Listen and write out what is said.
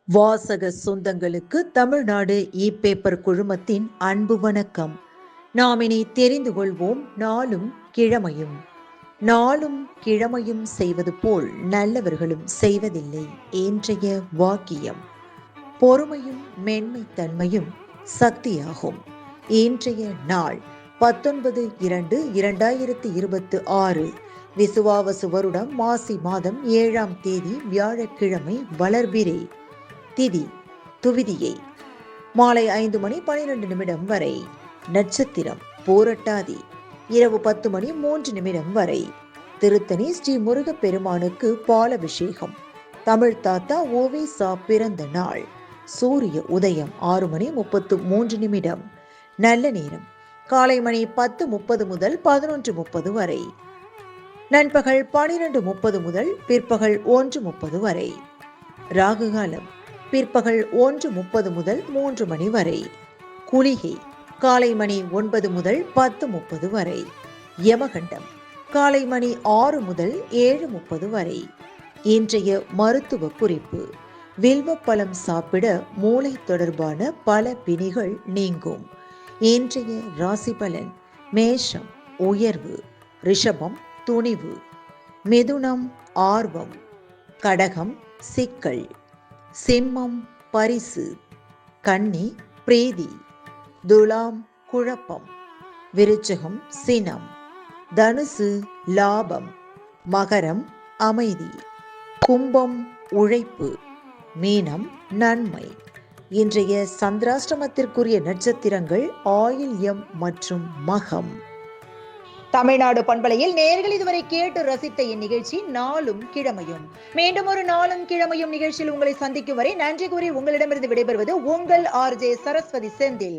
வாசக சொந்தங்களுக்கு தமிழ்நாடு பேப்பர் குழுமத்தின் அன்பு வணக்கம். நாம் இனி தெரிந்து கொள்வோம் நாளும் கிழமையும். நாளும் கிழமையும் செய்வது போல் நல்லவர்களும் செய்வதில்லை இன்றைய வாக்கியம். பொறுமையும் மென்மைத்தன்மையும் சக்தியாகும். இன்றைய நாள் 19/2/2026 விசுவாவசு வருடம் மாசி மாதம் 7ஆம் தேதி வியாழக்கிழமை. வளர்பிறை. திதி துவிதியை. மாலை 5:12 வரை. நட்சத்திரம் பூரட்டாதி. இரவு 10:03 வரை. திருத்தணி ஸ்ரீ முருகப் பெருமானுக்கு பாலபிஷேகம். தமிழ் தாத்தா ஓ.வி.சா பிறந்த நாள். சூரிய உதயம் 6:33. நல்ல நேரம் காலை மணி 10:30 முதல் 11:30 வரை. நண்பகல் 12:30 முதல் பிற்பகல் 1:30 வரை. ராகுகாலம் பிற்பகல் 1:30 முதல் 3 மணி வரை. குளிகை காலை மணி 9 முதல் 10:30 வரை. யமகண்டம் காலை மணி 6 முதல் 7:30 வரை. இன்றைய மருத்துவ குறிப்பு. வில்வப்பழம் சாப்பிட மூளை தொடர்பான பல பிணிகள் நீங்கும். இன்றைய ராசி பலன். மேஷம் உயர்வு, ரிஷபம் துணிவு, மிதுனம் ஆர்வம், கடகம் சிக்கல், சிம்மம் பரிசு, கன்னி பிரீதி, துலாம் குழப்பம், விருச்சகம் சினம், தனுசு லாபம், மகரம் அமைதி, கும்பம் உழைப்பு, மீனம் நன்மை. இன்றைய சந்திராஷ்டமத்திற்குரிய நட்சத்திரங்கள் ஆயில்யம் மற்றும் மகம். தமிழ்நாடு பண்பலையில் நேயர்கள் இதுவரை கேட்டு ரசித்த இந்நிகழ்ச்சி நாளும் கிழமையும். மீண்டும் ஒரு நாளும் கிழமையும் நிகழ்ச்சியில் உங்களை சந்திக்கும் வரை நன்றி கூறி உங்களிடமிருந்து விடைபெறுவது உங்கள் RJ சரஸ்வதி செந்தில்.